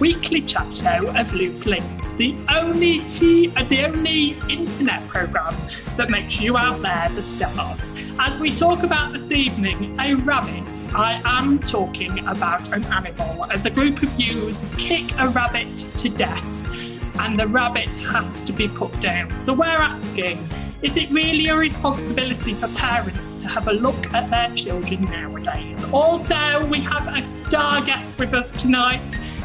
weekly chat show of Loose Links, the only internet programme that makes you out there the stars. As we talk about this evening, a rabbit. I am talking about an animal, as a group of yous kick a rabbit to death, and the rabbit has to be put down. So we're asking, is it really a responsibility for parents to have a look at their children nowadays? Also, we have a star guest with us tonight,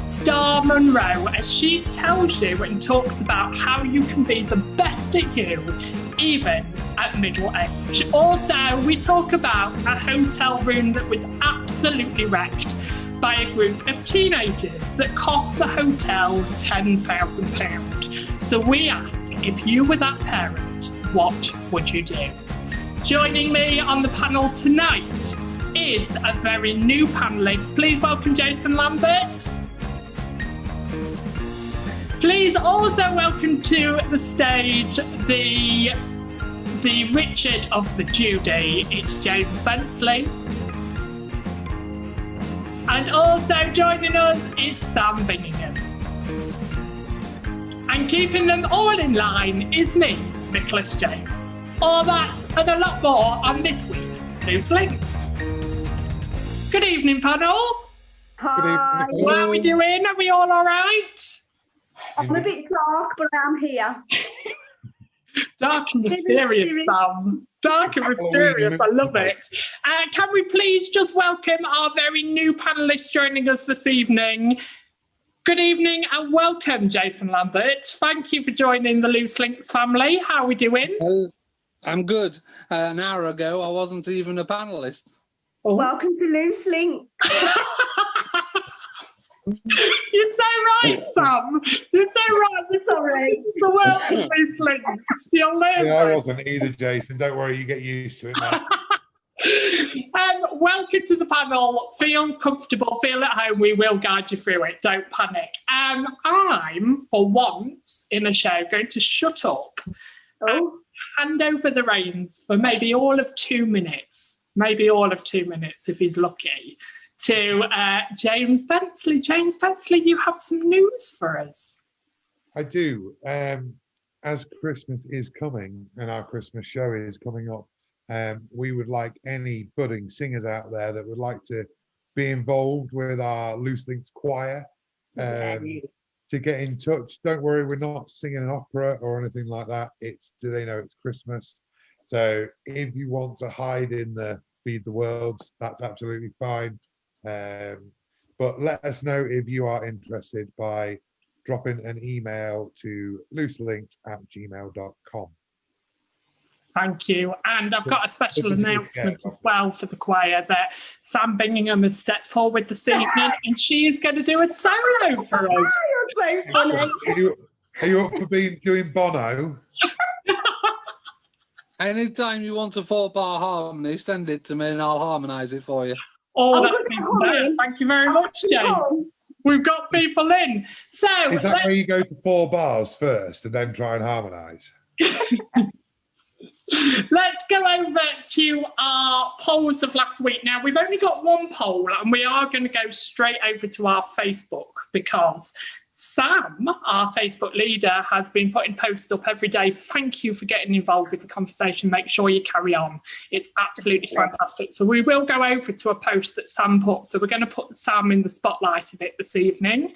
Star Monroe, as she tells you and talks about how you can be the best at you, even at middle age. Also, we talk about a hotel room that was absolutely wrecked by a group of teenagers that cost the hotel £10,000. So we ask, if you were that parent, what would you do? Joining me on the panel tonight is a very new panellist. Please welcome Jason Lambert. Please also welcome to the stage the Richard of the Judy. It's James Bensley. And also joining us is Sam Bingham. And keeping them all in line is me, Nicholas James. All that and a lot more on this week's Loose Links. Good evening, panel. Hi. How are we doing? Are we all right? I'm a bit dark, but I'm here. Dark and mysterious, Sam. Dark and mysterious, I love it. Can we please just welcome our very new panellist joining us this evening? Good evening and welcome, Jason Lambert. Thank you for joining the Loose Links family. How are we doing? I'm good. An hour ago, I wasn't even a panellist. Oh. Welcome to Loose Links. You're so right, Sam. You're so right. Sorry. The world of Loose Links. You'll learn. Yeah, I wasn't either, Jason. Don't worry, you get used to it now. Welcome to the panel. Feel comfortable, feel at home. We will guide you through it. Don't panic. I'm, for once in a show, going to shut up and hand over the reins for maybe all of 2 minutes. Maybe all of 2 minutes if he's lucky. To James Bensley. James Bensley, you have some news for us. I do. As Christmas is coming and our Christmas show is coming up, we would like any budding singers out there that would like to be involved with our Loose Links choir to get in touch. Don't worry, we're not singing an opera or anything like that. Do they know it's Christmas? So if you want to hide in the Feed the Worlds, that's absolutely fine. But let us know if you are interested by dropping an email to looselinks@gmail.com. Thank you. And I've got a special announcement as well for the choir that Sam Bingham has stepped forward this evening and she is going to do a solo for us. You're so funny. Are you up for doing Bono? Anytime you want a 4-bar harmony, send it to me and I'll harmonise it for you. Oh, that's even better. Thank you very much, James. We've got people in. So is that where you go to 4 bars first and then try and harmonise? Let's go over to our polls of last week. Now, we've only got one poll and we are going to go straight over to our Facebook because Sam, our Facebook leader, has been putting posts up every day. Thank you for getting involved with the conversation. Make sure you carry on. It's absolutely fantastic. So we will go over to a post that Sam put. So we're going to put Sam in the spotlight of it this evening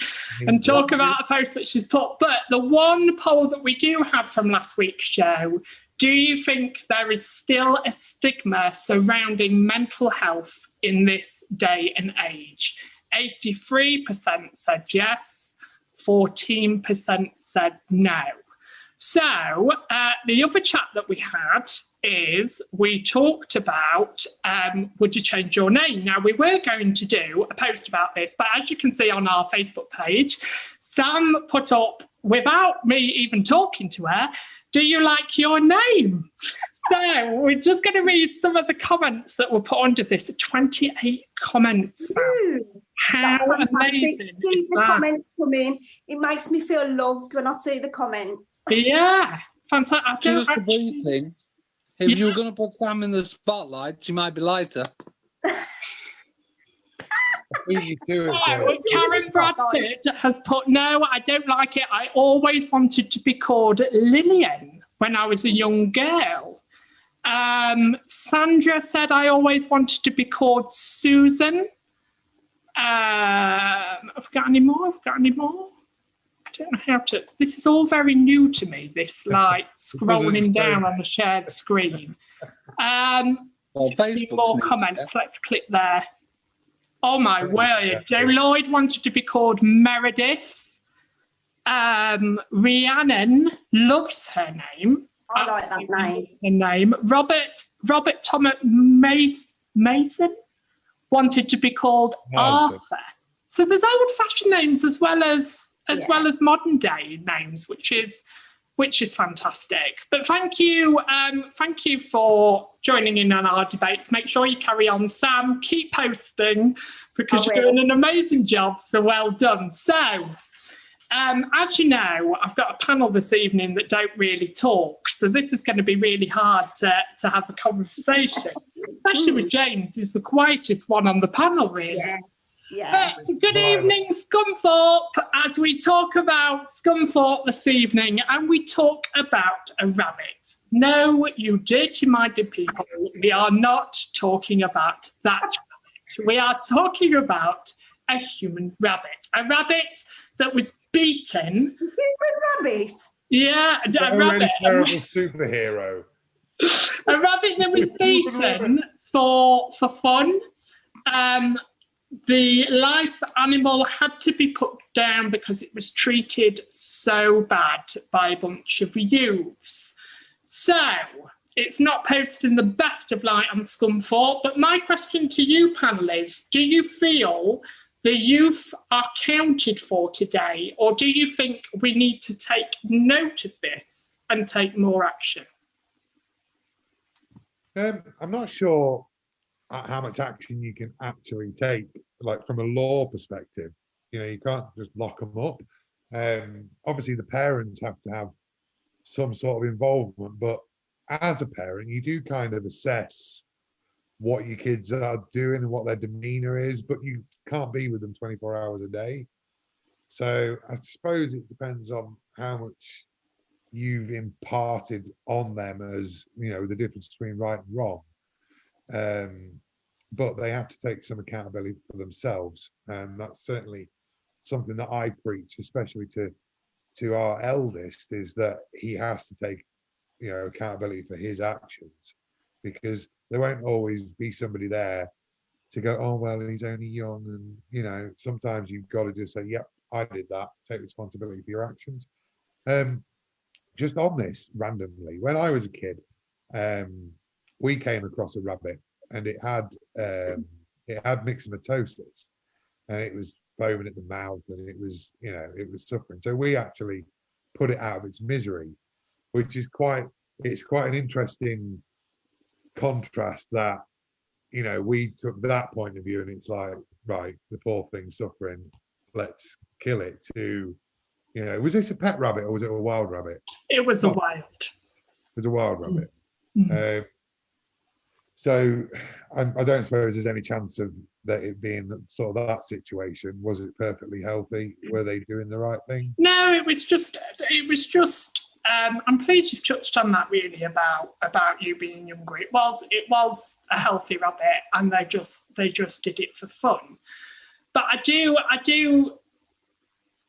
and talk about a post that she's put. But the one poll that we do have from last week's show, do you think there is still a stigma surrounding mental health in this day and age? 83% said yes. 14% said no. So the other chat that we had is we talked about would you change your name? Now, we were going to do a post about this, but as you can see on our Facebook page, Sam put up, without me even talking to her, do you like your name? So we're just going to read some of the comments that were put under this. 28 comments. How amazing! Keep the comments coming. It makes me feel loved when I see the comments. Yeah, fantastic. Just a brief thing. If you were going to put Sam in the spotlight, she might be lighter. beat you to it. Oh, Karen Bradford has put, no, I don't like it. I always wanted to be called Lillian when I was a young girl. Sandra said I always wanted to be called Susan. Have I got any more? I don't know how to. This is all very new to me, this like scrolling down on the shared screen. Well, Facebook's more new, comments. yeah. Let's click there. Oh my word. yeah. Joe Lloyd wanted to be called Meredith. Rhiannon loves her name. I like that name. Her name. Robert Thomas Mason wanted to be called Marsden. Arthur. So there's old-fashioned names as well as modern day names, which is fantastic. But thank you for joining in on our debates. Make sure you carry on, Sam. Keep posting because you're doing an amazing job. So well done. So, as you know, I've got a panel this evening that don't really talk. So this is going to be really hard to have a conversation, especially with James, who's the quietest one on the panel, really. Yeah. But good evening, Scunthorpe, as we talk about Scunthorpe this evening, and we talk about a rabbit. No, you dirty-minded people, we are not talking about that rabbit. We are talking about a human rabbit. A rabbit that was beaten. A human rabbit? Yeah, a rabbit. Terrible superhero. A rabbit that was beaten for fun. The live animal had to be put down because it was treated so bad by a bunch of youths. So it's not posting the best of light on Scunthorpe, but my question to you, panel, is, do you feel the youth are counted for today, or do you think we need to take note of this and take more action? I'm not sure how much action you can actually take, like from a law perspective. You know, you can't just lock them up. Obviously, the parents have to have some sort of involvement, but as a parent, you do kind of assess what your kids are doing and what their demeanor is, but you can't be with them 24 hours a day. So I suppose it depends on how much you've imparted on them, as you know, the difference between right and wrong. But they have to take some accountability for themselves, and that's certainly something that I preach, especially to our eldest, is that he has to take, you know, accountability for his actions, because there won't always be somebody there to go, oh well, he's only young, and you know, sometimes you've got to just say, yep, I did that, take responsibility for your actions. Just on this randomly, when I was a kid, we came across a rabbit, and it had myxomatosis, and it was foaming at the mouth, and it was, you know, it was suffering. So we actually put it out of its misery, which is quite an interesting contrast that, you know, we took that point of view, and it's like, right, the poor thing's suffering, let's kill it, to, you know, was this a pet rabbit or was it a wild rabbit? It was a wild. It was a wild rabbit. Mm. So I don't suppose there's any chance of that it being sort of that situation. Was it perfectly healthy? Were they doing the right thing? No, it was just. I'm pleased you've touched on that, really, about you being younger. It was a healthy rabbit, and they just did it for fun. But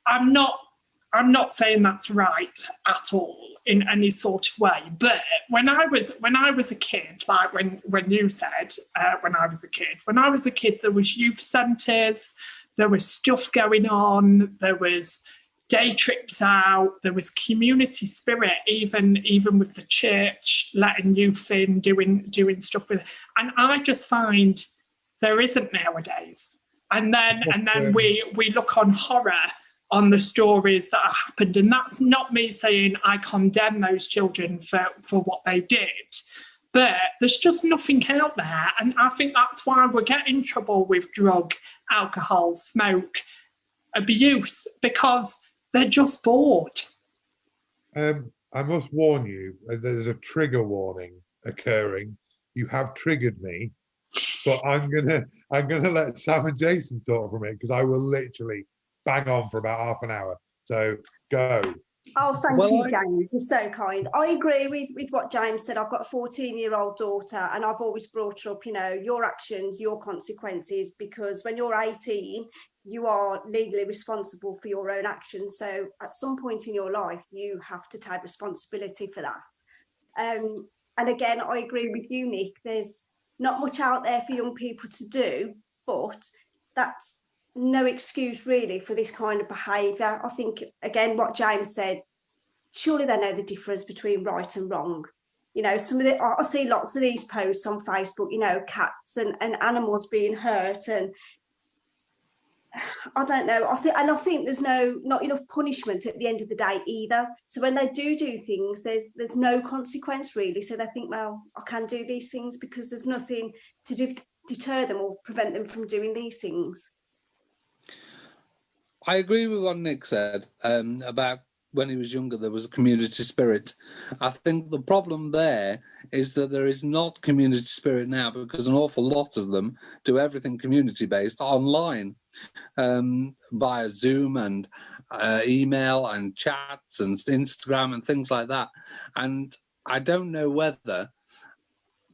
I'm not saying that's right at all in any sort of way. But when I was a kid, like when you said when I was a kid, there was youth centres, there was stuff going on, there was day trips out, there was community spirit, even with the church letting youth in, doing stuff with, and I just find there isn't nowadays. And then we look on horror on the stories that have happened, and that's not me saying I condemn those children for what they did, but there's just nothing out there, and I think that's why we're getting in trouble with drug, alcohol, smoke, abuse, because they're just bored. I must warn you, there's a trigger warning occurring. You have triggered me, but I'm gonna let Sam and Jason talk from it because I will literally bang on for about half an hour. So go. Oh, thank Well, you, James. You're so kind. I agree with what James said. I've got a 14-year-old daughter, and I've always brought her up, your actions, your consequences, because when you're 18, you are legally responsible for your own actions. So at some point in your life, you have to take responsibility for that. And again, I agree with you, Nick. There's not much out there for young people to do, but that's no excuse really for this kind of behaviour. I think, again, what James said, surely they know the difference between right and wrong. Some of I see lots of these posts on Facebook, cats and animals being hurt, and I don't know. I think there's not enough punishment at the end of the day either. So when they do things, there's no consequence really. So they think, well, I can do these things because there's nothing to deter them or prevent them from doing these things. I agree with what Nick said about when he was younger, there was a community spirit. I think the problem there is that there is not community spirit now because an awful lot of them do everything community-based online via Zoom and email and chats and Instagram and things like that. And I don't know whether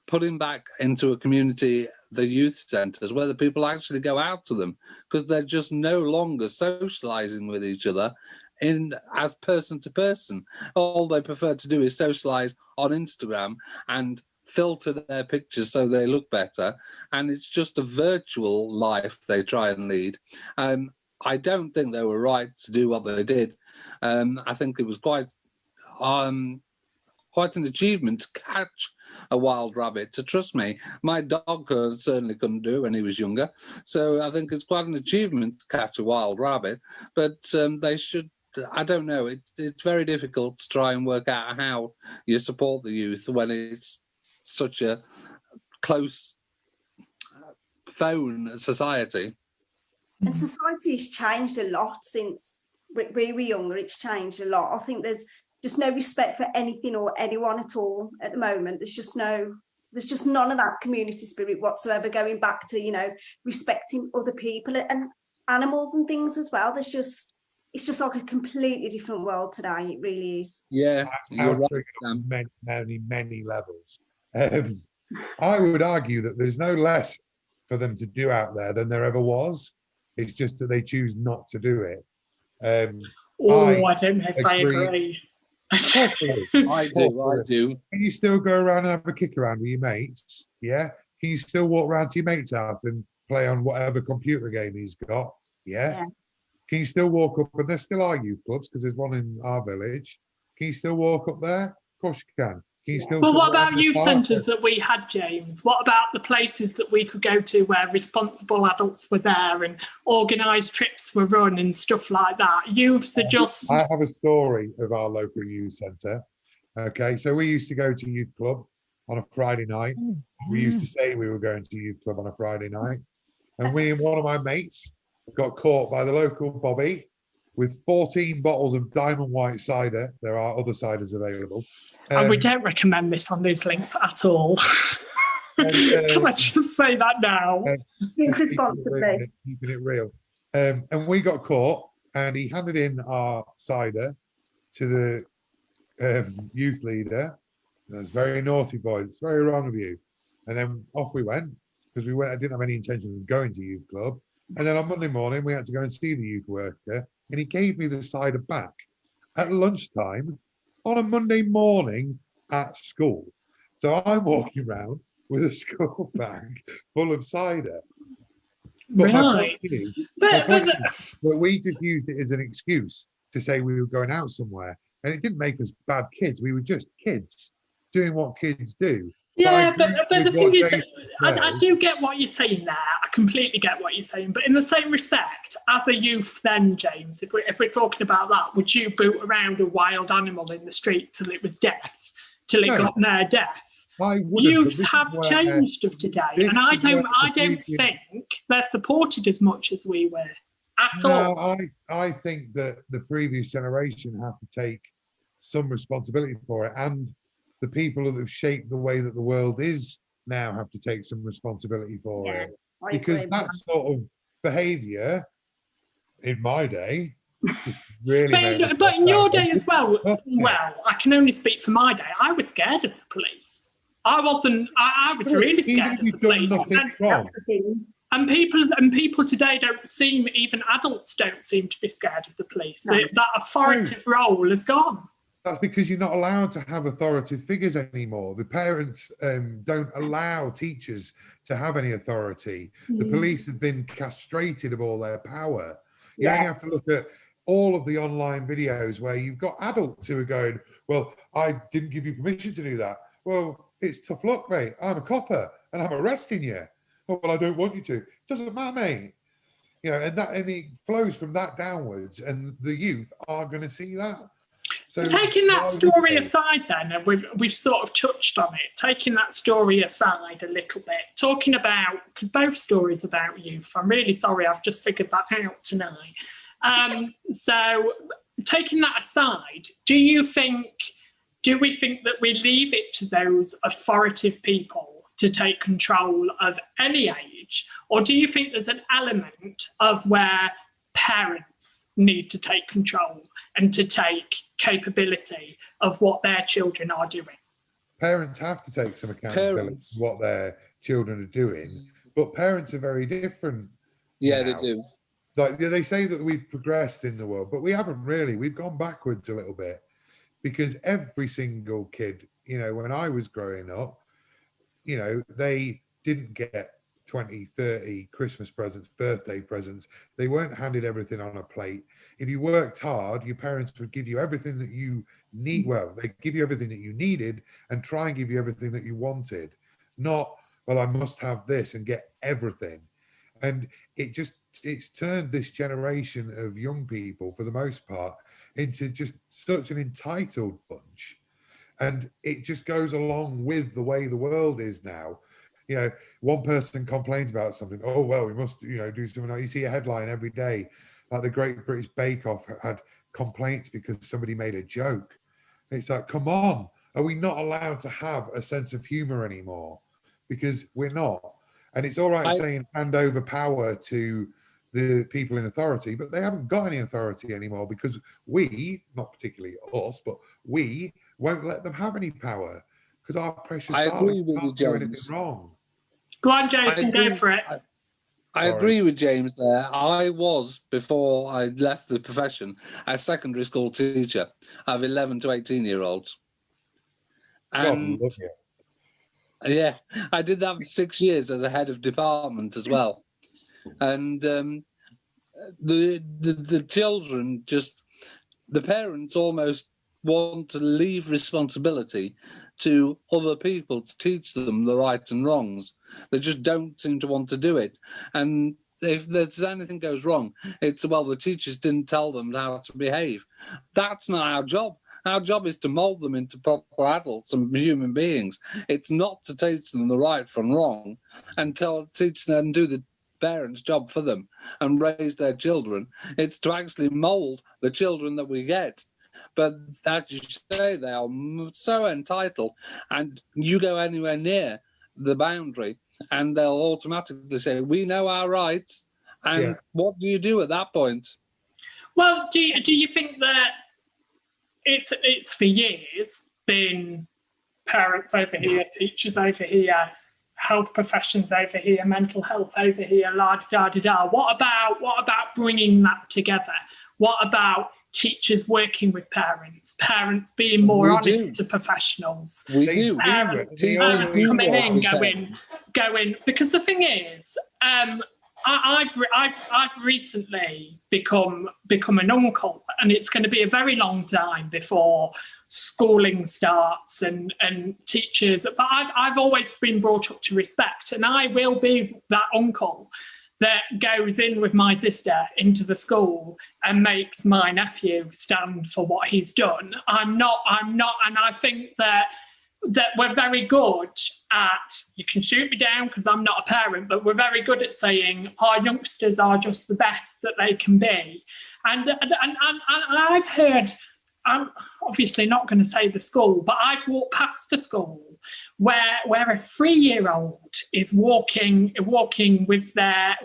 putting back into a community, the youth centres, whether people actually go out to them because they're just no longer socialising with each other as person to person. All they prefer to do is socialise on Instagram and filter their pictures so they look better. And it's just a virtual life they try and lead. I don't think they were right to do what they did. I think it was quite an achievement to catch a wild rabbit. To trust me, my dog certainly couldn't do it when he was younger. So I think it's quite an achievement to catch a wild rabbit. But they should. I don't know. It's very difficult to try and work out how you support the youth when it's such a close phone society. And society has changed a lot since we were younger. It's changed a lot. I think there's just no respect for anything or anyone at all at the moment. There's just none of that community spirit whatsoever, going back to, respecting other people and animals and things as well. It's just like a completely different world today. It really is. Yeah, you're right. On many levels. I would argue that there's no less for them to do out there than there ever was. It's just that they choose not to do it. I don't know if I agree. I do. Can you still go around and have a kick around with your mates? Yeah. Can you still walk around to your mate's house and play on whatever computer game he's got? Yeah. Can you still walk up? And there still are youth clubs because there's one in our village. Can you still walk up there? Of course you can. Can you still? Well, what about youth centres that we had, James? What about the places that we could go to where responsible adults were there and organised trips were run and stuff like that? Youths are just. I have a story of our local youth centre. Okay, so we used to go to youth club on a Friday night. We used to say we were going to youth club on a Friday night, and we and one of my mates got caught by the local bobby with 14 bottles of Diamond White cider. There are other ciders available. And we don't recommend this on those links at all. Can I just say that now? Think responsibly. Keeping it real. And we got caught, and he handed in our cider to the youth leader. That's very naughty, boys. It's very wrong of you. And then off we went, because I didn't have any intention of going to youth club. And then on Monday morning, we had to go and see the youth worker, and he gave me the cider back at lunchtime on a Monday morning at school. So I'm walking around with a school bag full of cider. But right. But we just used it as an excuse to say we were going out somewhere. And it didn't make us bad kids. We were just kids doing what kids do. Yeah, but the thing is, I do get what you're saying there. I completely get what you're saying. But in the same respect, as a youth then, James, if we're talking about that, would you boot around a wild animal in the street till it was deaf, till it got near death? I wouldn't. Youths have changed of today, and I don't think they're supported as much as we were at all. I think that the previous generation have to take some responsibility for it, and the people that have shaped the way that the world is now have to take some responsibility for Yeah, it. I Because agree. that sort of behaviour in my day just really made us. But in your day as well, Nothing. well, I can only speak for my day. I was scared of the police. I wasn't. I was really Even scared if of the you've done police. nothing wrong, And people today don't seem, even adults don't seem to be scared of the police. No. That authoritative role has gone. that's because you're not allowed to have authoritative figures anymore. The parents don't allow teachers to have any authority. The police have been castrated of all their power. You only have to look at all of the online videos where you've got adults who are going, well, I didn't give you permission to do that. Well, it's tough luck, mate. I'm a copper and I'm arresting you. Oh, well, I don't want you to. Doesn't matter, mate. You know, and it flows from that downwards, and the youth are going to see that. So taking that story aside then, and we've sort of touched on it, taking that story aside a little bit, talking about, because both stories about youth, I'm really sorry, I've just figured that out tonight. So taking that aside, do we think that we leave it to those authoritative people to take control of any age, or do you think there's an element of where parents need to take control and to take capability of what their children are doing? Parents have to take some accountability for what their children are doing, but parents are very different. Yeah, now. they do. Like they say that we've progressed in the world, but we haven't really. We've gone backwards a little bit, because every single kid, you know, when I was growing up, you know, they didn't get 20, 30 Christmas presents, birthday presents. They weren't handed everything on a plate. If you worked hard, your parents would give you everything that you need. Well, they give you everything that you needed and try and give you everything that you wanted. Not, well, I must have this and get everything. And it's turned this generation of young people, for the most part, into just such an entitled bunch. And it just goes along with the way the world is now. You know, one person complains about something. Oh, well, we must, you know, do something. You see a headline every day, like the Great British Bake Off had complaints because somebody made a joke. It's like, come on, are we not allowed to have a sense of humor anymore? Because we're not. And it's all right saying hand over power to the people in authority, but they haven't got any authority anymore, because we, not particularly us, but we won't let them have any power, because our precious darling can't do anything wrong. Go on, Jason, go for it. I agree with James there. I was, before I left the profession, a secondary school teacher of 11 to 18-year-olds. And God love you. yeah, I did that for 6 years as a head of department as well. And the children just, the parents almost want to leave responsibility to other people to teach them the rights and wrongs. They just don't seem to want to do it. And if there's anything goes wrong, it's, well, the teachers didn't tell them how to behave. That's not our job. Our job is to mould them into proper adults and human beings. It's not to teach them the right from wrong and teach them and do the parents' job for them and raise their children. It's to actually mould the children that we get. But as you say, they are so entitled, and you go anywhere near the boundary and they'll automatically say, we know our rights. And what do you do at that point? Well, do you think that it's for years been parents over here, teachers over here, health professions over here, mental health over here, la-da-da-da-da. What about bringing that together? What about teachers working with parents being more honest to professionals? We do. Parents coming in, going, because the thing is, I've recently become an uncle, and it's going to be a very long time before schooling starts and teachers. But I've always been brought up to respect, and I will be that uncle that goes in with my sister into the school and makes my nephew stand for what he's done. I'm not, and I think that we're very good at, you can shoot me down because I'm not a parent, but we're very good at saying our youngsters are just the best that they can be. And I've heard I'm obviously not going to say the school, but I've walked past a school where a 3-year-old is walking with their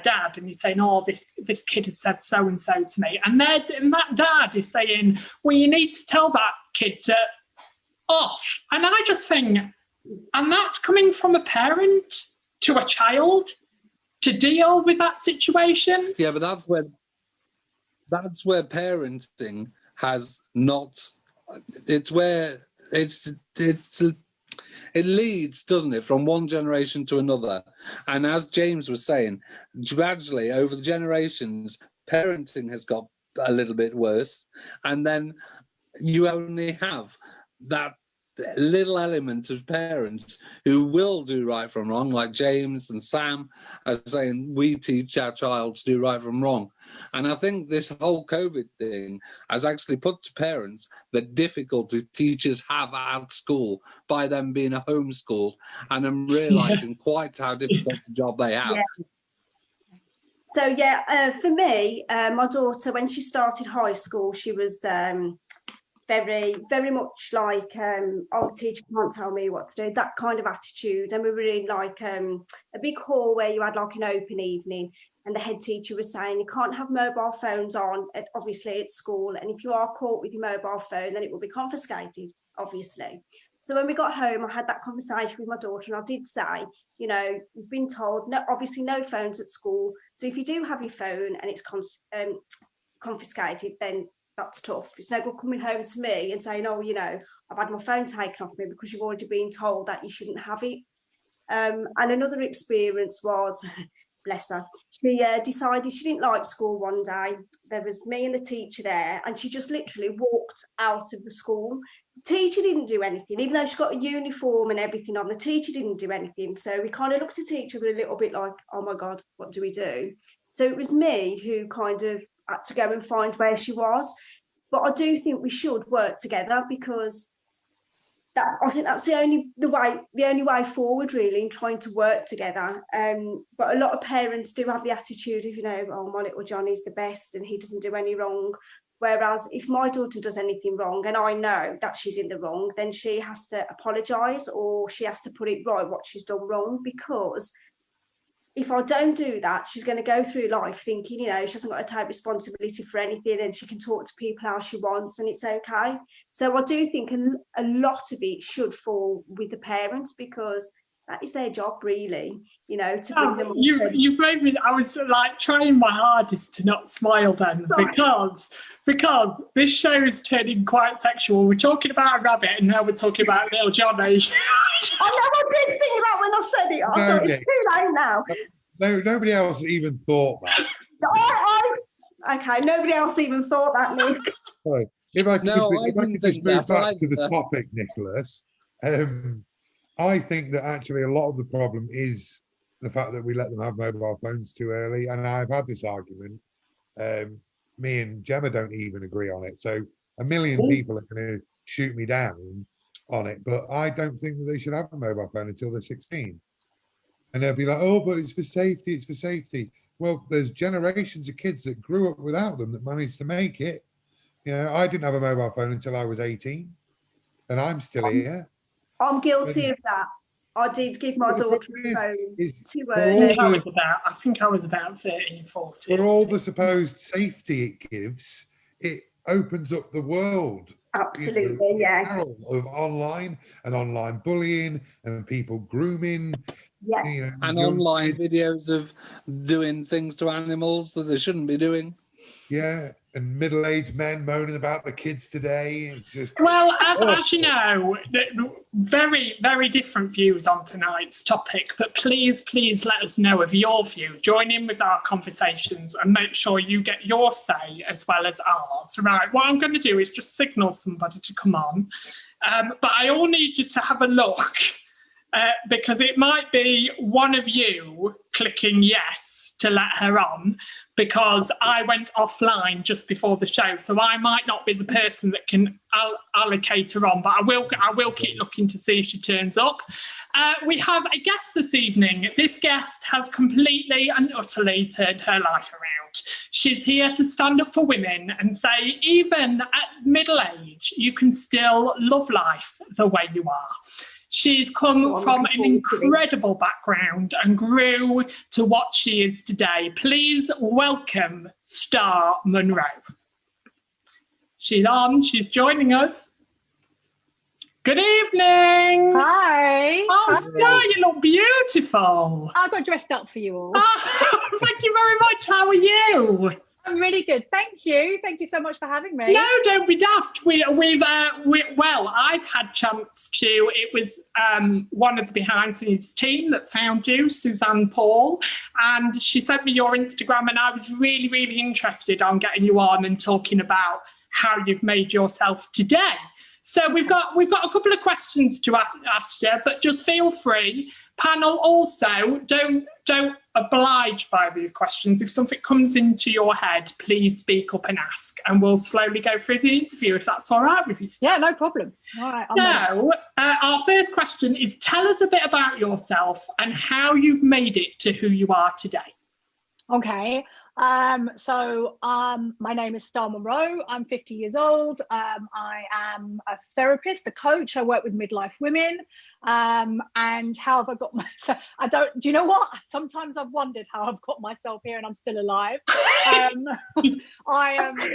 dad, and he's saying, "Oh, this kid has said so and so to me," and that dad is saying, "Well, you need to tell that kid to off." And I just think, and that's coming from a parent to a child to deal with that situation. Yeah, but that's where parenting has not. It's where it leads, doesn't it, from one generation to another. And as James was saying, gradually over the generations, parenting has got a little bit worse, and then you only have that little element of parents who will do right from wrong, like James and Sam are saying, we teach our child to do right from wrong. And I think this whole COVID thing has actually put to parents the difficulty teachers have at school by them being a homeschool, and I'm realising quite how difficult a job they have. Yeah. So for me, my daughter, when she started high school, she was very, very much like, oh, the teacher can't tell me what to do, that kind of attitude. And we were in like a big hall where you had like an open evening, and the head teacher was saying you can't have mobile phones on, obviously at school, and if you are caught with your mobile phone, then it will be confiscated, obviously. So when we got home, I had that conversation with my daughter, and I did say, you know, you've been told, no, obviously no phones at school. So if you do have your phone and it's confiscated, then that's tough. It's no good coming home to me and saying, oh, you know, I've had my phone taken off me, because you've already been told that you shouldn't have it. And another experience was, bless her, she decided she didn't like school one day. There was me and the teacher there, and she just literally walked out of the school. The teacher didn't do anything, even though she got a uniform and everything on. The teacher didn't do anything. So we kind of looked at each other a little bit like, oh my God, what do we do? So it was me who kind of had to go and find where she was. But I do think we should work together, because I think that's the only way forward, really, in trying to work together. But a lot of parents do have the attitude of, you know, oh, my little Johnny's the best and he doesn't do any wrong. Whereas if my daughter does anything wrong and I know that she's in the wrong, then she has to apologise, or she has to put it right what she's done wrong. Because if I don't do that, she's going to go through life thinking, you know, she hasn't got to take responsibility for anything, and she can talk to people how she wants, and it's okay. So I do think a lot of it should fall with the parents, because that is their job, really, you know, to bring them up. You made me, I was like trying my hardest to not smile then, because this show is turning quite sexual. We're talking about a rabbit, and now we're talking about little Johnny. I know, I did think that when I said it. I thought it's too late now. No, nobody else even thought that. Okay, nobody else even thought that, Nick. Sorry. If I could just move back to the topic, Nicholas, I think that actually a lot of the problem is the fact that we let them have mobile phones too early. And I've had this argument. Me and Gemma don't even agree on it. So a million people are going to shoot me down on it. But I don't think that they should have a mobile phone until they're 16. And they'll be like, oh, but it's for safety, it's for safety. Well, there's generations of kids that grew up without them that managed to make it. You know, I didn't have a mobile phone until I was 18, and I'm still here. I'm guilty of that. I did give my daughter a phone too early. I think I was about 13, 14. For all the supposed safety it gives, it opens up the world. Absolutely, yeah. Of online and online bullying and people grooming. Yeah. You know, and online videos of doing things to animals that they shouldn't be doing. Yeah, and middle-aged men moaning about the kids today. It's just well, as you know, very, very different views on tonight's topic. But please let us know of your view. Join in with our conversations and make sure you get your say as well as ours. Right, what I'm going to do is just signal somebody to come on. But I all need you to have a look, because it might be one of you clicking yes to let her on, because I went offline just before the show, so I might not be the person that can allocate her on, but I will keep looking to see if she turns up. We have a guest this evening. This guest has completely and utterly turned her life around. She's here to stand up for women and say, even at middle age, you can still love life the way you are. She's come from an incredible background and grew to what she is today. Please welcome Star Munro. She's on, she's joining us. Good evening. Hi. Oh, Hi. Star, you look beautiful. I got dressed up for you all. Oh, thank you very much. How are you? I'm really good. Thank you. Thank you so much for having me. No, don't be daft. Well, I've had chance to. It was one of the behind the scenes team that found you, Suzanne Paul, and she sent me your Instagram, and I was really, really interested on getting you on and talking about how you've made yourself today. So we've got a couple of questions to ask you, but just feel free. Panel, also don't oblige by these questions. If something comes into your head, please speak up and ask, and we'll slowly go through the interview if that's all right with you. Yeah, no problem. All right. So our first question is: tell us a bit about yourself and how you've made it to who you are today. Okay. My name is Star Munro. I'm 50 years old. I am a therapist, a coach. I work with midlife women. And how have I got myself? Do you know what? Sometimes I've wondered how I've got myself here and I'm still alive. I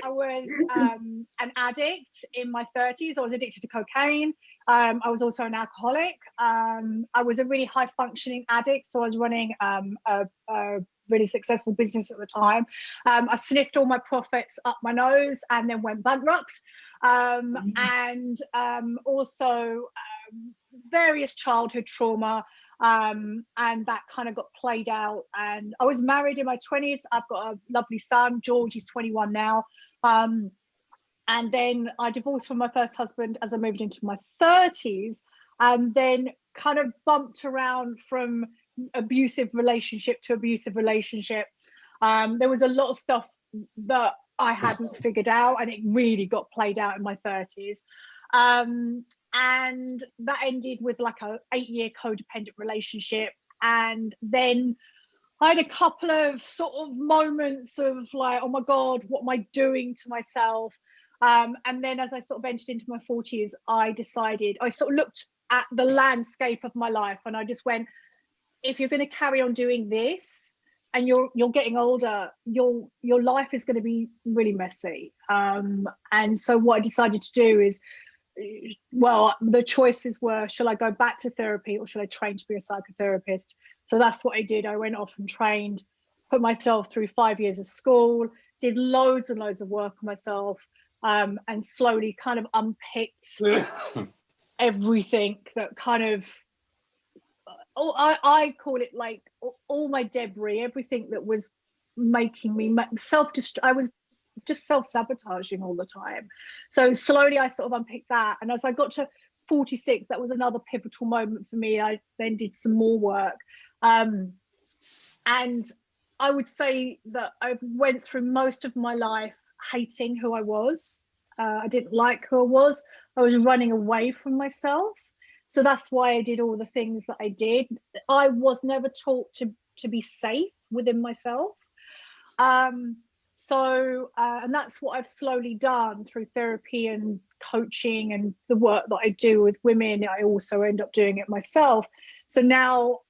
was an addict in my 30s. I was addicted to cocaine. I was also an alcoholic. I was a really high functioning addict. So I was running a really successful business at the time. I sniffed all my profits up my nose and then went bankrupt. And also various childhood trauma, and that kind of got played out. And I was married in my 20s. I've got a lovely son, George. He's 21 now. And then I divorced from my first husband as I moved into my 30s, and then kind of bumped around from abusive relationship to abusive relationship. There was a lot of stuff that I hadn't figured out, and it really got played out in my 30s. And that ended with like a 8-year codependent relationship. And then I had a couple of sort of moments of like, oh my God, what am I doing to myself? And then as I sort of entered into my 40s, I sort of looked at the landscape of my life, and I just went, if you're going to carry on doing this and you're getting older, your life is going to be really messy. And so what I decided to do is, well, the choices were, shall I go back to therapy or should I train to be a psychotherapist? So that's what I did. I went off and trained, put myself through 5 years of school, did loads and loads of work on myself, and slowly kind of unpicked everything that kind of, I call it like all my debris, everything that was making me I was just self-sabotaging all the time. So slowly I sort of unpicked that. And as I got to 46, that was another pivotal moment for me. I then did some more work. And I would say that I went through most of my life hating who I was. I didn't like who I was. I was running away from myself. So that's why I did all the things that I did. I was never taught to be safe within myself. And that's what I've slowly done through therapy and coaching and the work that I do with women. I also end up doing it myself. So now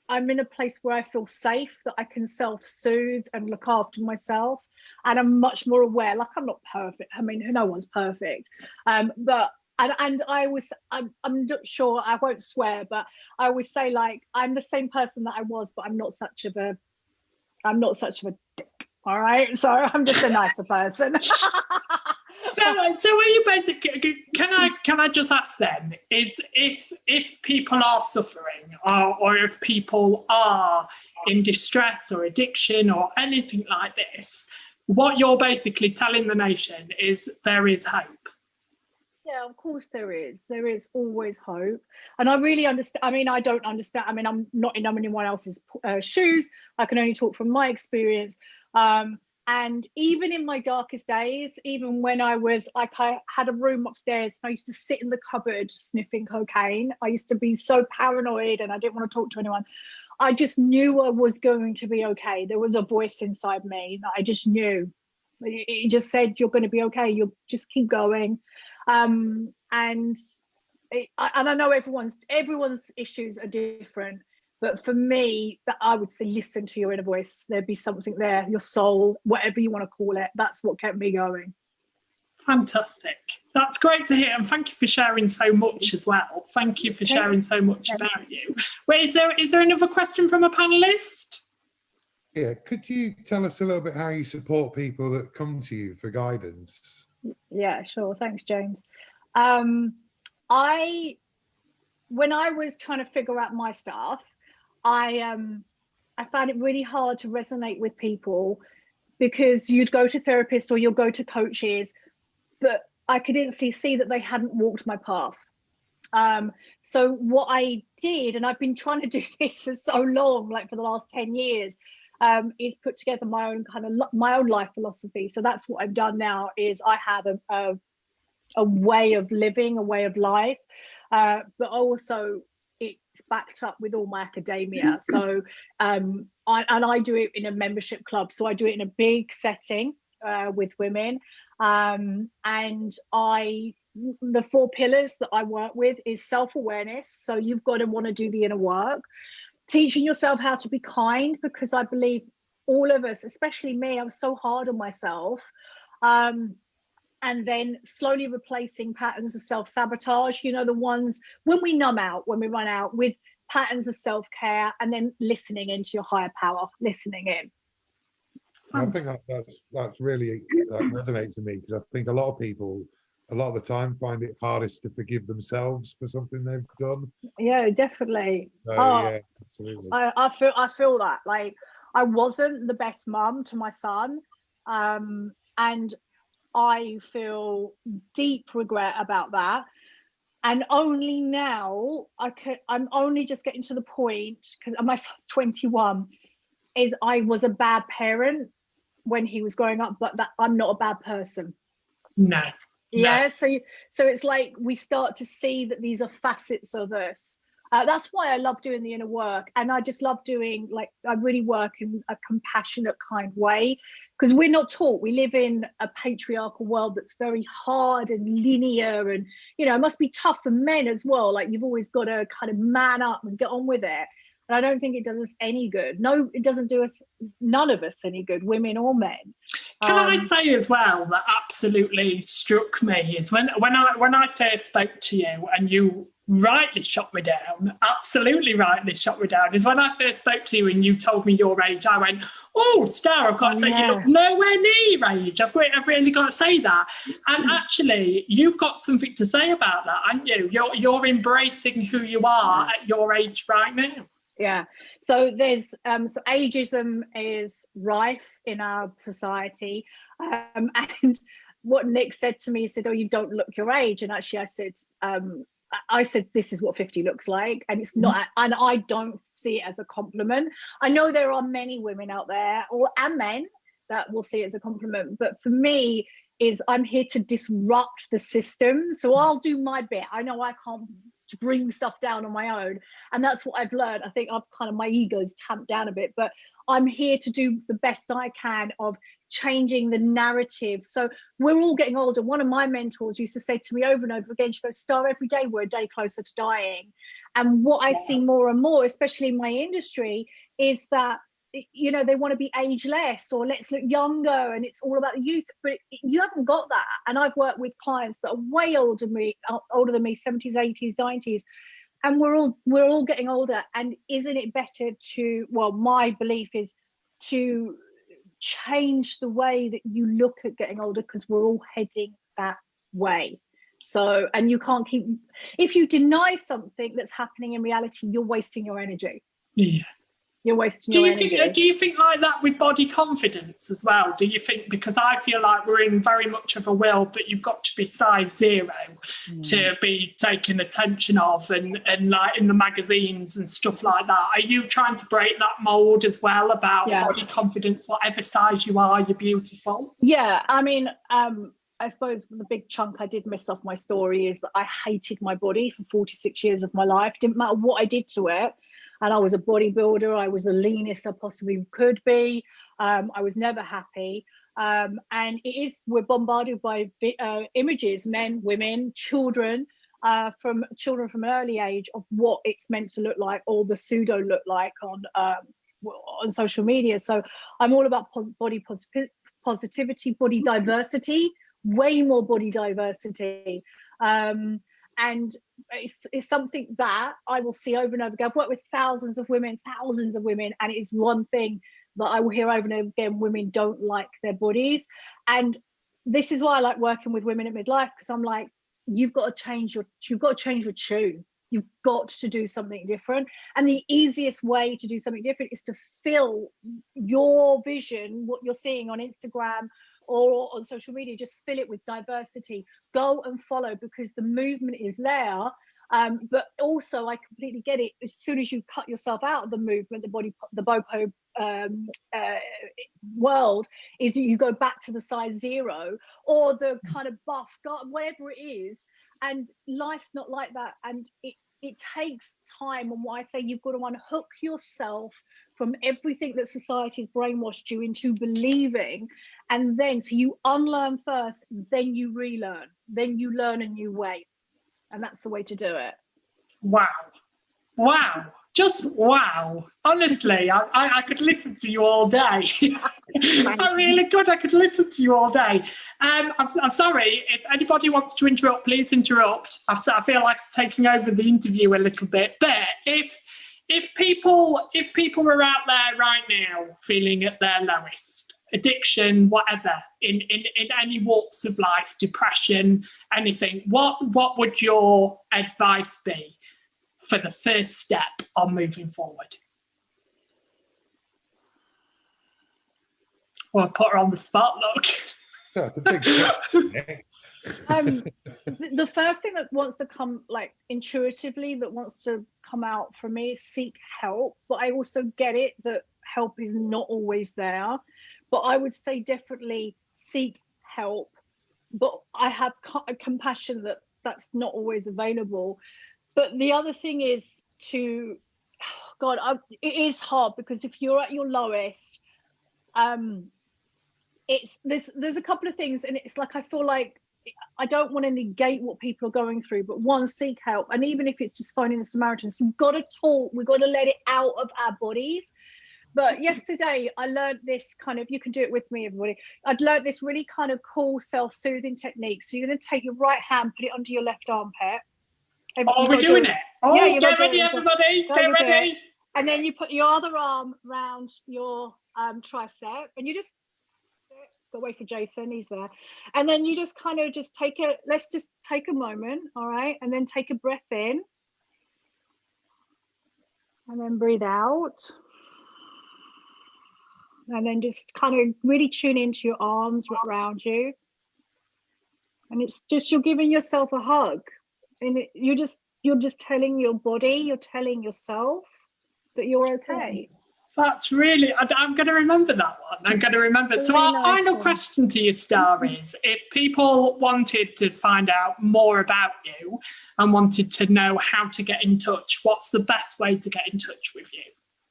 I'm in a place where I feel safe, that I can self-soothe and look after myself. And I'm much more aware, like I'm not perfect. I mean, no one's perfect. But I'm not sure, I won't swear, but I would say like, I'm the same person that I was, but I'm not such of a dick. All right. So I'm just a nicer person. So are you basically, can I just ask then, is if people are suffering or if people are in distress or addiction or anything like this, what you're basically telling the nation is there is hope? Yeah, of course there is. There is always hope. And I really understand. I mean, I don't understand. I mean, I'm not in anyone else's shoes. I can only talk from my experience. And even in my darkest days, even when I was like, I had a room upstairs, and I used to sit in the cupboard sniffing cocaine. I used to be so paranoid and I didn't want to talk to anyone. I just knew I was going to be okay. There was a voice inside me that I just knew. It just said, you're going to be okay. You'll just keep going. And I know everyone's issues are different. But for me, that I would say, listen to your inner voice. There'd be something there, your soul, whatever you want to call it. That's what kept me going. Fantastic. That's great to hear. And thank you for sharing so much as well. Thank you for sharing so much about you. Wait, is there another question from a panelist? Yeah, could you tell us a little bit how you support people that come to you for guidance? Yeah, sure. Thanks, James. When I was trying to figure out my stuff, I found it really hard to resonate with people, because you'd go to therapists or you'll go to coaches, but I could instantly see that they hadn't walked my path. So what I did, and I've been trying to do this for so long, like for the last 10 years, is put together my own my own life philosophy. So that's what I've done now, is I have a way of living, a way of life, but also it's backed up with all my academia. So I do it in a membership club. So I do it in a big setting with women. And the 4 pillars that I work with is self-awareness. So you've got to want to do the inner work, teaching yourself how to be kind, because I believe all of us, especially me, I was so hard on myself. And then slowly replacing patterns of self-sabotage, you know, the ones when we numb out, when we run out, with patterns of self-care, and then listening into your higher power, listening in. I think that's really, that resonates with me, because I think a lot of people, a lot of the time, find it hardest to forgive themselves for something they've done. Yeah, definitely. So, yeah, absolutely. I feel that, like, I wasn't the best mum to my son, and I feel deep regret about that. And only now I'm only just getting to the point, because my son's 21, is I was a bad parent when he was growing up, but that I'm not a bad person. No. Yeah, so it's like we start to see that these are facets of us. That's why I love doing the inner work, and I just love doing, like, I really work in a compassionate, kind way, because we're not taught. We live in a patriarchal world that's very hard and linear, and, you know, it must be tough for men as well. Like, you've always got to kind of man up and get on with it. And I don't think it does us any good. No, it doesn't do us, none of us, any good, women or men. Can I say as well that absolutely struck me is when I first spoke to you, and you rightly shot me down, absolutely rightly shot me down, is when I first spoke to you and you told me your age. I went, oh, Star, I've got to say, you look nowhere near your age. I've really got to say that. And actually, you've got something to say about that, haven't you? You're embracing who you are at your age right now. Yeah. So there's so ageism is rife in our society. And what Nick said to me, he said, oh, you don't look your age. And actually I said, this is what 50 looks like. And it's not, and I don't see it as a compliment. I know there are many women out there, and men, that will see it as a compliment. But for me, is I'm here to disrupt the system. So I'll do my bit. I know I can't bring stuff down on my own. And that's what I've learned. I think my ego's tamped down a bit, but I'm here to do the best I can of changing the narrative. So we're all getting older. One of my mentors used to say to me over and over again, she goes, Star, every day we're a day closer to dying. And what I see more and more, especially in my industry, is that, you know, they want to be ageless, or let's look younger, and it's all about the youth, but you haven't got that. And I've worked with clients that are way older than me, 70s, 80s, 90s, and we're all getting older. And isn't it better to, well, my belief is to change the way that you look at getting older, because we're all heading that way. So, and you can't keep, if you deny something that's happening in reality, you're wasting your energy. Yeah. You're wasting your energy. Do you think like that with body confidence as well? Do you think, because I feel like we're in very much of a world that you've got to be size 0 to be taken attention of, and like in the magazines and stuff like that. Are you trying to break that mold as well about body confidence? Whatever size you are, you're beautiful. Yeah, I mean, I suppose the big chunk I did miss off my story is that I hated my body for 46 years of my life. Didn't matter what I did to it. And I was a bodybuilder. I was the leanest I possibly could be. I was never happy. And we're bombarded by images, men, women, children, from an early age of what it's meant to look like, or the pseudo look like on social media. So I'm all about body positivity, body diversity, way more body diversity. And it's something that I will see over and over again. I've worked with thousands of women, and it is one thing that I will hear over and over again: women don't like their bodies. And this is why I like working with women at midlife, because I'm like, you've got to change your tune. You've got to do something different. And the easiest way to do something different is to fill your vision, what you're seeing on Instagram or on social media, just fill it with diversity. Go and follow, because the movement is there. But also, I completely get it. As soon as you cut yourself out of the movement, the BOPO world, is that you go back to the size 0 or the kind of buff, whatever it is. And life's not like that. And it takes time. And why I say you've got to unhook yourself from everything that society's brainwashed you into believing. And then, so you unlearn first, then you relearn, then you learn a new way. And that's the way to do it. Wow. Just wow. Honestly, I could listen to you all day. I really could. I could listen to you all day. I'm sorry. If anybody wants to interrupt, please interrupt. I feel like I'm taking over the interview a little bit. But if people are out there right now feeling at their lowest, addiction, whatever, in any walks of life, depression, anything, what would your advice be for the first step on moving forward? Well, put her on the spot, look. That's a big question. The first thing that wants to come, like intuitively, that wants to come out for me is seek help. But I also get it that help is not always there. But I would say definitely seek help. But I have compassion that that's not always available. But the other thing is it is hard, because if you're at your lowest, there's a couple of things, and it's like, I feel like I don't want to negate what people are going through, but one, seek help. And even if it's just finding the Samaritans, we've got to talk, we've got to let it out of our bodies. But yesterday I learned this kind of, you can do it with me, everybody. I'd learned this really kind of cool self-soothing technique. So you're going to take your right hand, put it under your left armpit. Oh, we're doing it. Oh, yeah, get ready, everybody. Get ready. And then you put your other arm around your tricep, and you just go away for Jason, he's there. And then you just kind of let's just take a moment, all right? And then take a breath in. And then breathe out. And then just kind of really tune into your arms around you. And it's just, you're giving yourself a hug. And you're just telling your body, you're telling yourself that you're okay. That's really, I'm going to remember that one. I'm going to remember. So our final question to you, Star, is if people wanted to find out more about you and wanted to know how to get in touch, what's the best way to get in touch with you?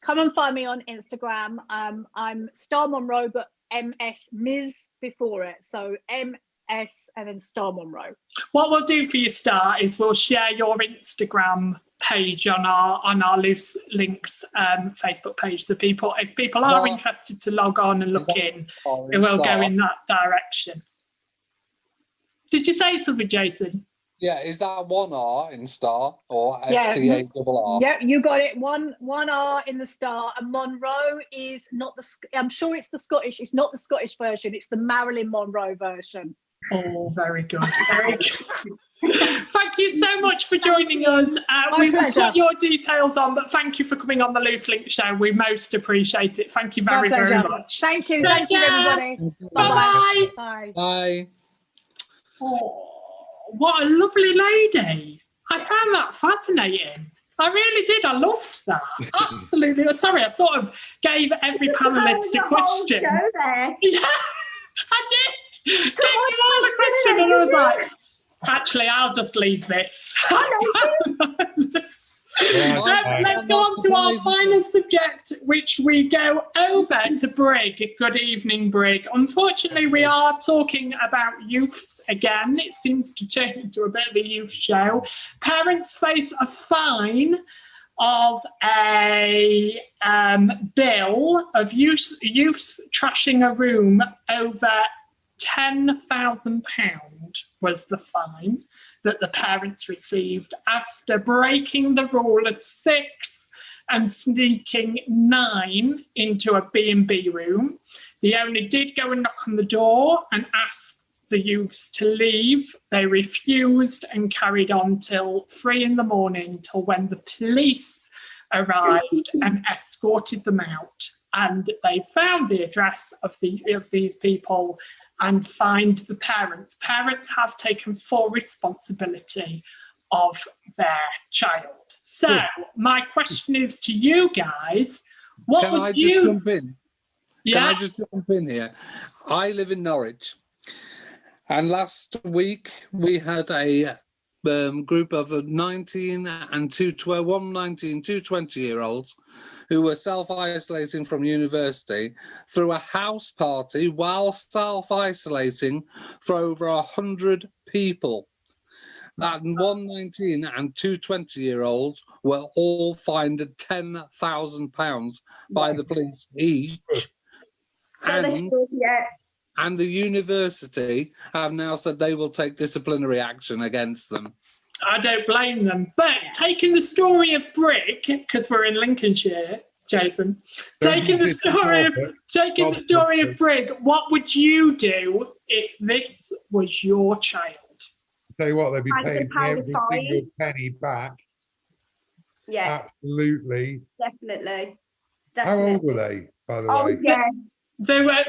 Come and find me on Instagram. I'm Star Monroe, but MS Ms before it. So MS and then Star Monroe. What we'll do for you, Star, is we'll share your Instagram page on our Loose Links Facebook page. So if people are interested to log on and look in, it will go in that direction. Did you say something, Jason? Yeah, is that one R in Star or STA-R? Yeah, you got it. One R in the Star, and Monroe is not I'm sure it's the Scottish. It's not the Scottish version. It's the Marilyn Monroe version. Oh, very good. Very good. Thank you so much for joining us. We will put your details on, but thank you for coming on the Loose Link Show. We most appreciate it. Thank you very, very much. Thank you. Take Thank you, care. everybody. Bye-bye. Bye. Bye. Oh, what a lovely lady. I found that fascinating. I really did. I loved that. Absolutely. Sorry, I sort of gave every panelist a question. Show there. Yeah, I did. Gave you all a question, and I was like, actually, I'll just leave this. Let's go on to our final subject, which we go over to Brig. Good evening, Brig. Unfortunately, we are talking about youths again. It seems to turn into a bit of a youth show. Parents face a fine of a bill of youths trashing a room over £10,000 was the fine that the parents received after breaking the rule of 6 and sneaking 9 into a B&B room. The owner did go and knock on the door and ask the youths to leave. They refused and carried on till 3 in the morning, till when the police arrived and escorted them out. And they found the address of these people and find the parents. Parents have taken full responsibility of their child. So my question is to you guys, what would you... Can I just jump in? Yeah. Can I just jump in here? I live in Norwich, and last week we had a group of 19 and 20-year-olds who were self-isolating from university through a house party while self-isolating for over 100 people. That 19 and 20-year-olds were all fined £10,000 by the police each. And the university have now said they will take disciplinary action against them. I don't blame them. But taking the story of Brig, because we're in Lincolnshire, Jason, taking the story of Brig, what would you do if this was your child? Tell you what, they'd be paying every single penny back. Yeah. Absolutely. Definitely. How old were they, by the way? Yeah. They were,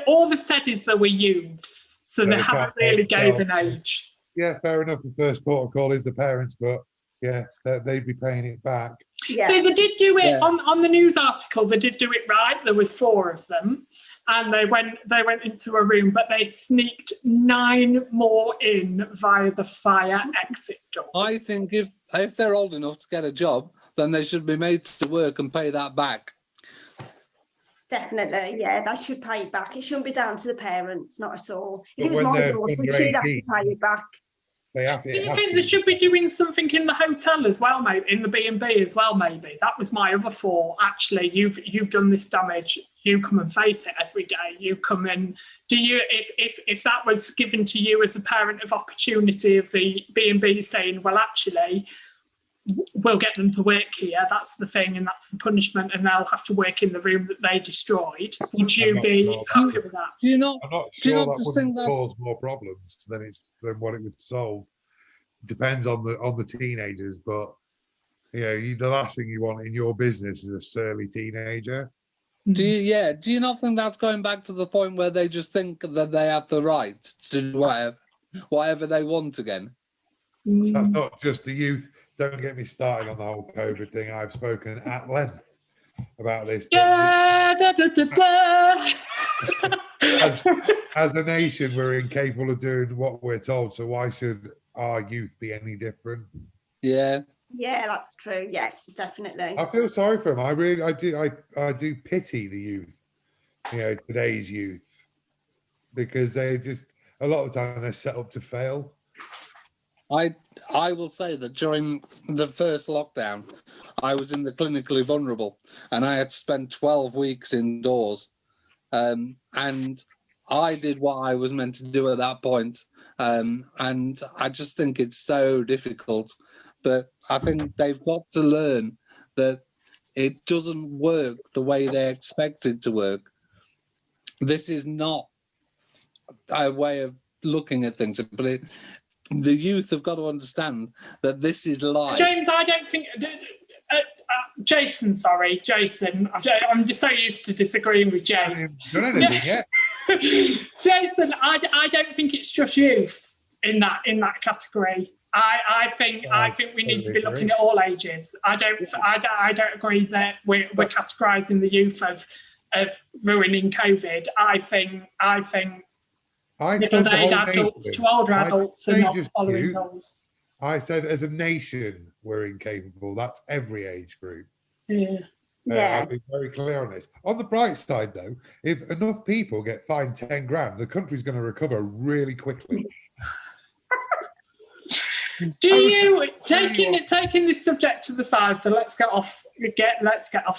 all they've said is they were youths, so they haven't really given age. Yeah, fair enough. The first protocol is the parents, but yeah, they'd be paying it back. Yeah. So they did do it on the news article. They did do it right. There was 4 of them, and they went into a room, but they sneaked 9 more in via the fire exit door. I think if they're old enough to get a job, then they should be made to work and pay that back. Definitely, yeah, they should pay it back. It shouldn't be down to the parents, not at all. If But it was when my they're daughter, under she'd have to 18, pay it back. They have Do you think they should be doing something in the hotel as well, maybe in the B&B as well? Maybe that was my other thought. Actually, you've done this damage. You come and face it every day. You come and do you if that was given to you as a parent of opportunity of the B&B saying, well, actually, we'll get them to work here. That's the thing, and that's the punishment, and they'll have to work in the room that they destroyed. Would you be happy with that? Do you not? I'm not Do you sure not that just think would that's cause more problems than what it would solve. Depends on the teenagers, but the last thing you want in your business is a surly teenager. Do you not think that's going back to the point where they just think that they have the right to do whatever they want again? That's not just the youth. Don't get me started on the whole COVID thing. I've spoken at length about this. As a nation, we're incapable of doing what we're told. So why should our youth be any different? Yeah. Yeah, that's true. Yes, definitely. I feel sorry for them. I do pity the youth, today's youth, because they just, a lot of the time they're set up to fail. I will say that during the first lockdown, I was in the clinically vulnerable, and I had spent 12 weeks indoors, and I did what I was meant to do at that point, and I just think it's so difficult. But I think they've got to learn that it doesn't work the way they expect it to work. This is not a way of looking at things, but the youth have got to understand that this is life. James, I don't think. Jason, I'm just so used to disagreeing with I James. haven't done anything yet. Jason, I don't think it's just youth in that category. I think we need to be looking at all ages. I don't agree that we're categorising the youth of ruining COVID. I think middle-aged adults to older adults are not following those. I said as a nation we're incapable. That's every age group. Yeah. Yeah. I'll be very clear on this. On the bright side, though, if enough people get fined 10 grand, the country's going to recover really quickly. Do you taking this subject to the side? So let's get off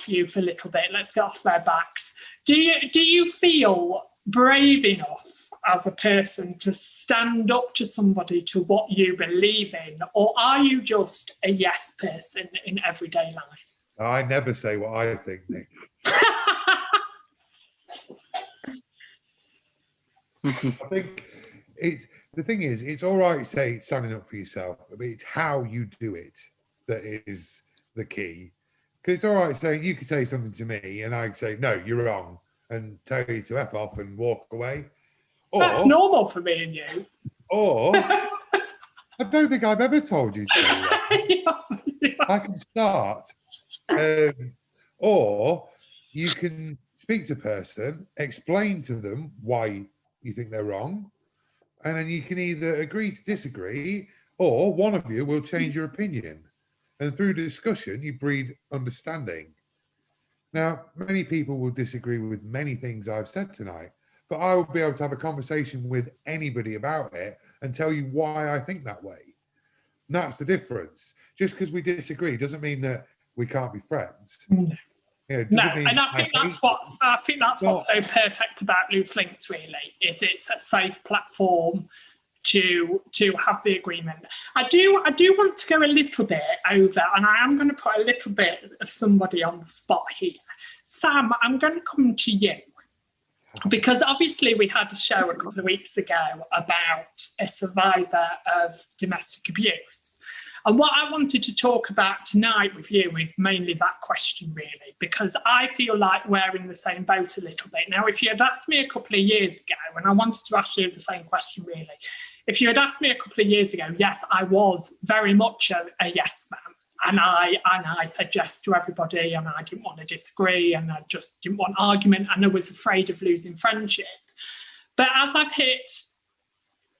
youth a little bit. Let's get off their backs. Do you feel brave enough as a person to stand up to somebody to what you believe in, or are you just a yes person in everyday life? I never say what I think, Nick. I think the thing is, it's all right say standing up for yourself, but it's how you do it that is the key. Because it's all right saying you could say something to me and I could say, no, you're wrong, and tell you to F off and walk away. Or, that's normal for me and you. Or I don't think I've ever told you to do that. Yeah. I can start. Or you can speak to a person, explain to them why you think they're wrong, and then you can either agree to disagree, or one of you will change your opinion. And through discussion, you breed understanding. Now, many people will disagree with many things I've said tonight, but I will be able to have a conversation with anybody about it and tell you why I think that way. And that's the difference. Just because we disagree doesn't mean that we can't be friends. No. And I think that's what's so perfect about Loose Links, really, is it's a safe platform to have the agreement. I do want to go a little bit over, and I am going to put a little bit of somebody on the spot here. Sam, I'm going to come to you, because obviously we had a show a couple of weeks ago about a survivor of domestic abuse. And what I wanted to talk about tonight with you is mainly that question, really, because I feel like we're in the same boat a little bit. Now, if you had asked me a couple of years ago, and I wanted to ask you the same question, really, if you had asked me a couple of years ago, yes, I was very much a yes man. And I said yes to everybody, and I didn't want to disagree, and I just didn't want argument, and I was afraid of losing friendship. But as I've hit,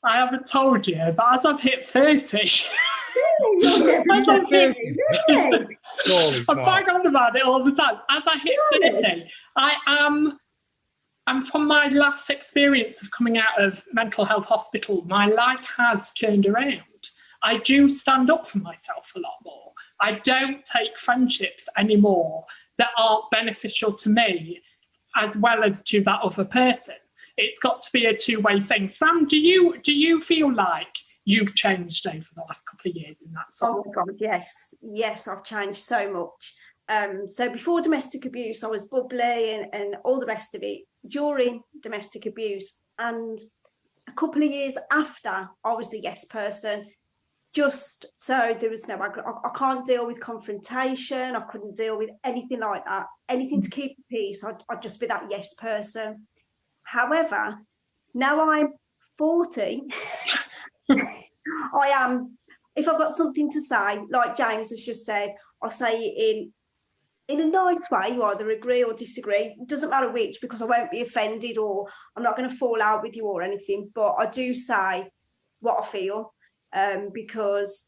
I haven't told you, but as I've hit 30, I'm bang on about it all the time. As I hit 30, and from my last experience of coming out of mental health hospital, my life has turned around. I do stand up for myself a lot more. I don't take friendships anymore that aren't beneficial to me as well as to that other person. It's got to be a two-way thing. Sam, do you feel like you've changed over the last couple of years in that sense? Oh my God, yes, I've changed so much. So before domestic abuse, I was bubbly and all the rest of it. During domestic abuse, and a couple of years after, I was the yes person. Just so there was I can't deal with confrontation. I couldn't deal with anything like that. Anything to keep the peace, I'd just be that yes person. However, now I'm 40, I am, if I've got something to say, like James has just said, I'll say it in a nice way. You either agree or disagree. It doesn't matter which, because I won't be offended or I'm not going to fall out with you or anything. But I do say what I feel, because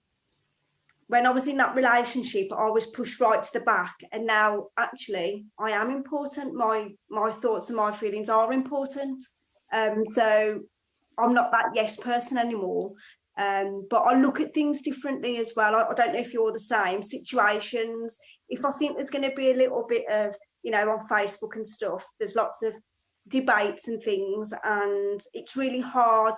when I was in that relationship, I was pushed right to the back. And now, actually, I am important. My thoughts and my feelings are important. So I'm not that yes person anymore. But I look at things differently as well. I don't know if you're the same. Situations, if I think there's going to be a little bit of, on Facebook and stuff, there's lots of debates and things, and it's really hard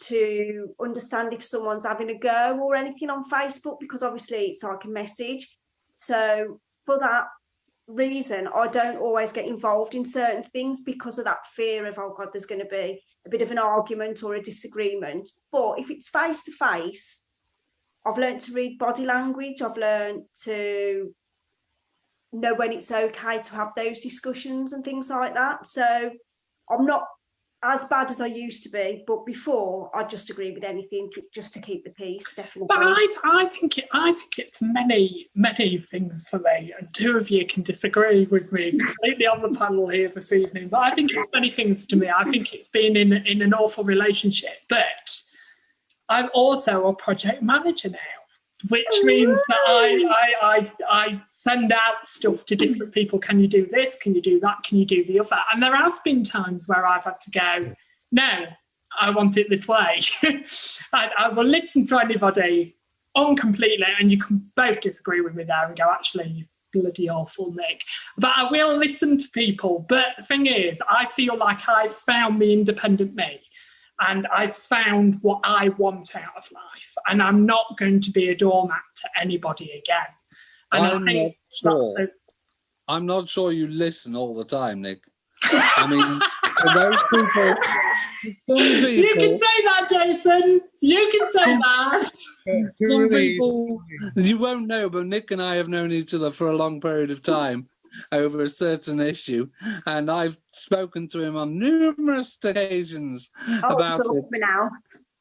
to understand if someone's having a go or anything on Facebook, because obviously it's like a message. So for that, reason, I don't always get involved in certain things because of that fear of, oh God, there's going to be a bit of an argument or a disagreement. But if it's face to face, I've learned to read body language. I've learned to know when it's okay to have those discussions and things like that. So I'm not as bad as I used to be, but before I just agree with anything just to keep the peace, definitely. But I think it's many things for me, and two of you can disagree with me completely on the panel here this evening. But I think it's many things to me. I think it's been in an awful relationship, but I'm also a project manager now, which means that I send out stuff to different people. Can you do this? Can you do that? Can you do the other? And there has been times where I've had to go, no, I want it this way. I will listen to anybody completely, and you can both disagree with me there and go, actually, you bloody awful Nick. But I will listen to people. But the thing is, I feel like I've found the independent me, and I've found what I want out of life. And I'm not going to be a doormat to anybody again. And I'm not sure you listen all the time, Nick. I mean, for those people, some people... You can say that, Jason. You can say that. Some people, you won't know, but Nick and I have known each other for a long period of time over a certain issue, and I've spoken to him on numerous occasions about it's all it. coming out.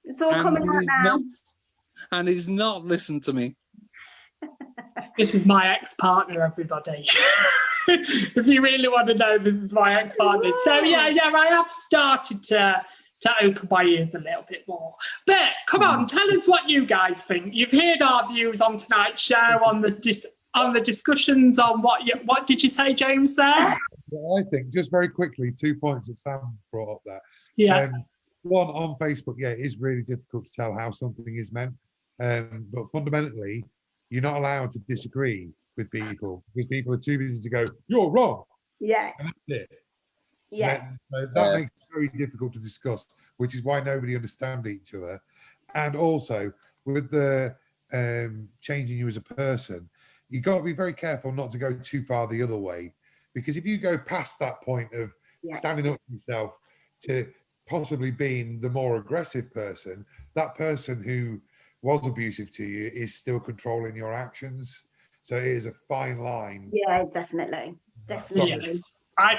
It's all coming out now. And he's not listened to me. This is my ex-partner, everybody. If you really want to know, this is my ex-partner. So yeah, I have started to open my ears a little bit more. But come on, tell us what you guys think. You've heard our views on tonight's show, on the discussions on what did you say, James, there? Well, I think, just very quickly, 2 points that Sam brought up there. Yeah. One, on Facebook, it is really difficult to tell how something is meant. But fundamentally, you're not allowed to disagree with people because people are too busy to go, you're wrong. Yeah. And that's it. Yeah. That makes it very difficult to discuss, which is why nobody understands each other. And also, with the changing you as a person, you've got to be very careful not to go too far the other way. Because if you go past that point of standing up for yourself to possibly being the more aggressive person, that person who was abusive to you is still controlling your actions. So it is a fine line. Yeah, definitely. Definitely. Yes. I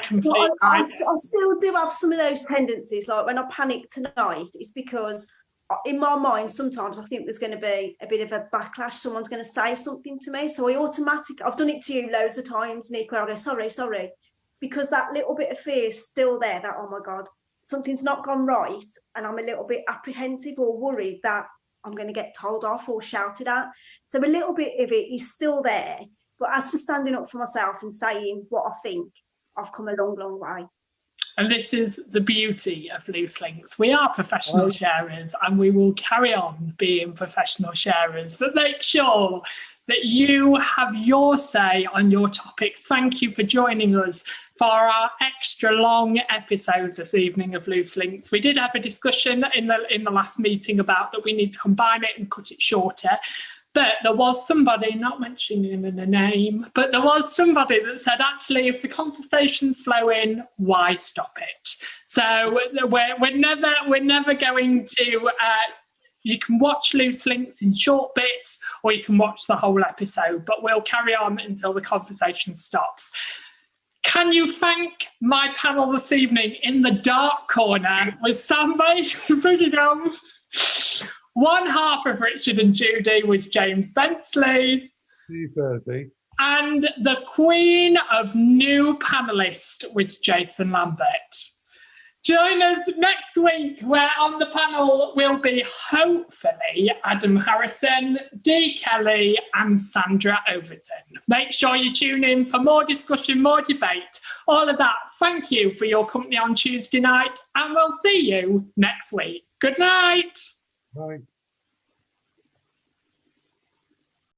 still do have some of those tendencies. Like when I panic tonight, it's because in my mind, sometimes I think there's going to be a bit of a backlash. Someone's going to say something to me. So I've done it to you loads of times, Nick, where I go, sorry, because that little bit of fear is still there, that, oh my God, something's not gone right. And I'm a little bit apprehensive or worried that I'm going to get told off or shouted at. So a little bit of it is still there. But as for standing up for myself and saying what I think, I've come a long, long way. And this is the beauty of Loose Links. We are professional sharers, and we will carry on being professional sharers, but make sure that you have your say on your topics. Thank you for joining us for our extra long episode this evening of Loose Links. We did have a discussion in the last meeting about that we need to combine it and cut it shorter. But there was somebody, not mentioning a name, but there was somebody that said, actually, if the conversation's flowing, why stop it? So we're never going to. You can watch Loose Links in short bits, or you can watch the whole episode. But we'll carry on until the conversation stops. Can you thank my panel this evening? In the dark corner was somebody bringing on. One half of Richard and Judy was James Bensley. 2:30. And the queen of new panelist was Jason Lambert. Join us next week, where on the panel will be hopefully Adam Harrison, Dee Kelly and Sandra Overton. Make sure you tune in for more discussion, more debate, all of that. Thank you for your company on Tuesday night, and we'll see you next week. Good night. Right.